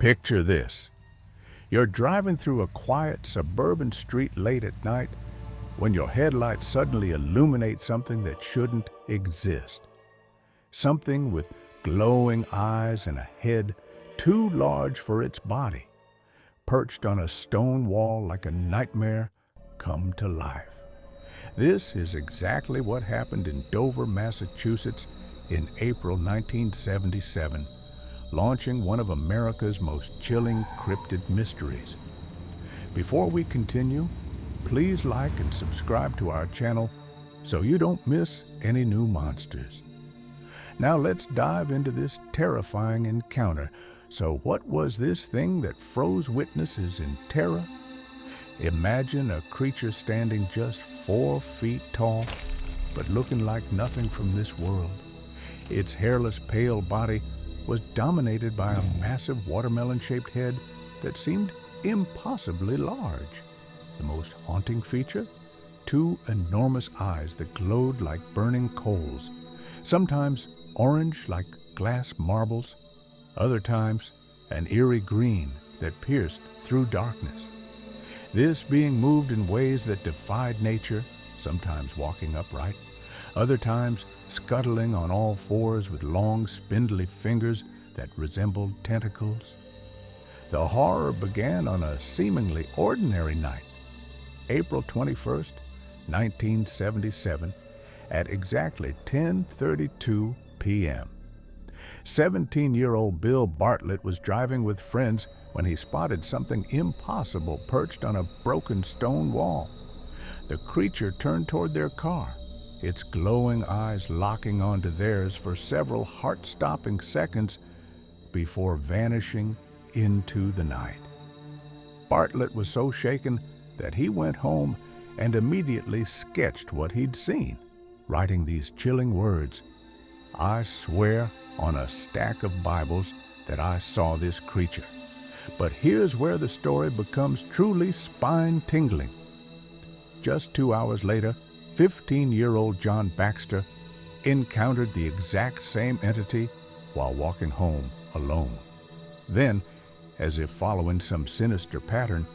Picture this. You're driving through a quiet suburban street late at night when your headlights suddenly illuminate something that shouldn't exist. Something with glowing eyes and a head too large for its body, perched on a stone wall like a nightmare come to life. This is exactly what happened in Dover, Massachusetts in April 1977, launching one of America's most chilling cryptid mysteries. Before we continue, please like and subscribe to our channel so you don't miss any new monsters. Now let's dive into this terrifying encounter. So what was this thing that froze witnesses in terror? Imagine a creature standing just 4 feet tall, but looking like nothing from this world. Its hairless, pale body was dominated by a massive watermelon-shaped head that seemed impossibly large. The most haunting feature? 2 enormous eyes that glowed like burning coals, sometimes orange like glass marbles, other times an eerie green that pierced through darkness. This being moved in ways that defied nature, sometimes walking upright, other times scuttling on all fours with long, spindly fingers that resembled tentacles. The horror began on a seemingly ordinary night, April 21st, 1977, at exactly 10:32 p.m. 17-year-old Bill Bartlett was driving with friends when he spotted something impossible perched on a broken stone wall. The creature turned toward their car, its glowing eyes locking onto theirs for several heart-stopping seconds before vanishing into the night. Bartlett was so shaken that he went home and immediately sketched what he'd seen, writing these chilling words, "I swear on a stack of Bibles that I saw this creature." But here's where the story becomes truly spine-tingling. Just 2 hours later, 15-year-old John Baxter encountered the exact same entity while walking home alone. Then, as if following some sinister pattern,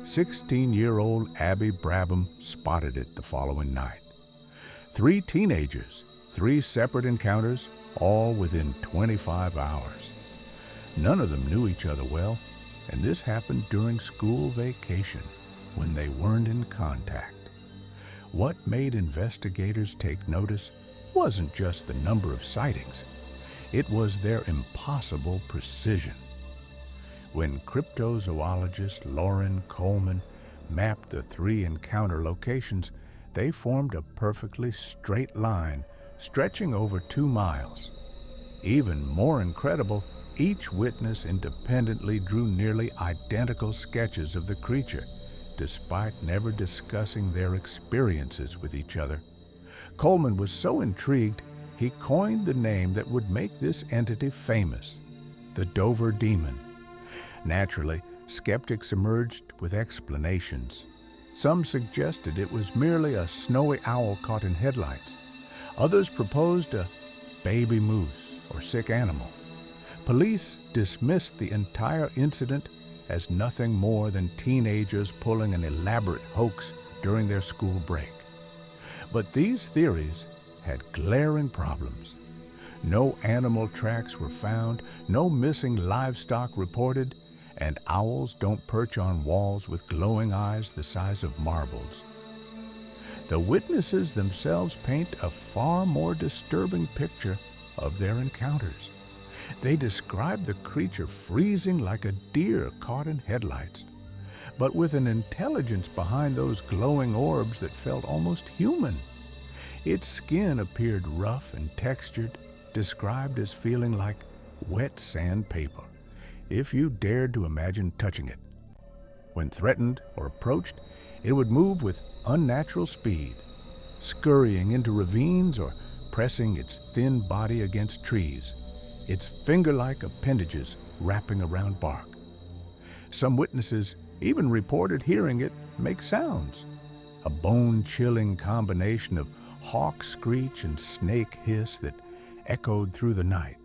16-year-old Abby Brabham spotted it the following night. 3 teenagers, 3 separate encounters, all within 25 hours. None of them knew each other well, and this happened during school vacation when they weren't in contact. What made investigators take notice wasn't just the number of sightings. It was their impossible precision. When cryptozoologist Lauren Coleman mapped the 3 encounter locations, they formed a perfectly straight line stretching over 2 miles. Even more incredible, each witness independently drew nearly identical sketches of the creature, despite never discussing their experiences with each other. Coleman was so intrigued, he coined the name that would make this entity famous, the Dover Demon. Naturally, skeptics emerged with explanations. Some suggested it was merely a snowy owl caught in headlights. Others proposed a baby moose or sick animal. Police dismissed the entire incident as nothing more than teenagers pulling an elaborate hoax during their school break. But these theories had glaring problems. No animal tracks were found, no missing livestock reported, and owls don't perch on walls with glowing eyes the size of marbles. The witnesses themselves paint a far more disturbing picture of their encounters. They describe the creature freezing like a deer caught in headlights, but with an intelligence behind those glowing orbs that felt almost human. Its skin appeared rough and textured, described as feeling like wet sandpaper, if you dared to imagine touching it. When threatened or approached, it would move with unnatural speed, scurrying into ravines or pressing its thin body against trees, its finger-like appendages wrapping around bark. Some witnesses even reported hearing it make sounds, a bone-chilling combination of hawk screech and snake hiss that echoed through the night.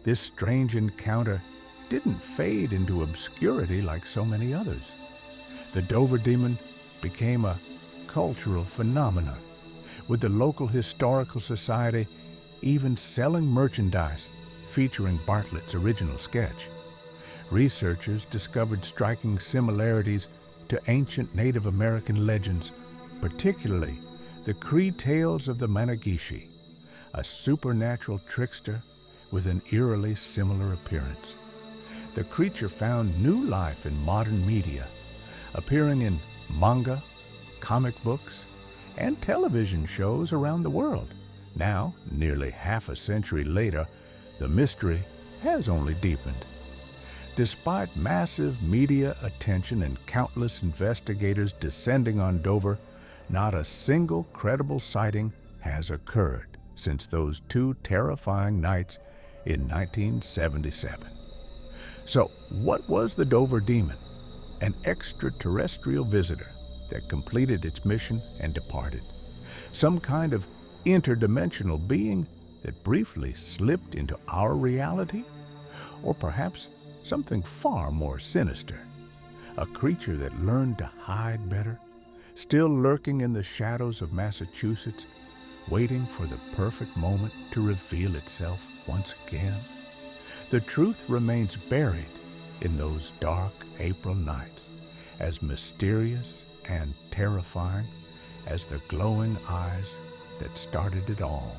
This strange encounter didn't fade into obscurity like so many others. The Dover Demon became a cultural phenomenon, with the local historical society even selling merchandise featuring Bartlett's original sketch. Researchers discovered striking similarities to ancient Native American legends, particularly the Cree tales of the Managishi, a supernatural trickster with an eerily similar appearance. The creature found new life in modern media, appearing in manga, comic books, and television shows around the world. Now, nearly half a century later, the mystery has only deepened. Despite massive media attention and countless investigators descending on Dover, not a single credible sighting has occurred since those two terrifying nights in 1977. So, what was the Dover Demon? An extraterrestrial visitor that completed its mission and departed. Some kind of interdimensional being that briefly slipped into our reality? Or perhaps something far more sinister. A creature that learned to hide better, still lurking in the shadows of Massachusetts, waiting for the perfect moment to reveal itself once again. The truth remains buried in those dark April nights, as mysterious and terrifying as the glowing eyes that started it all.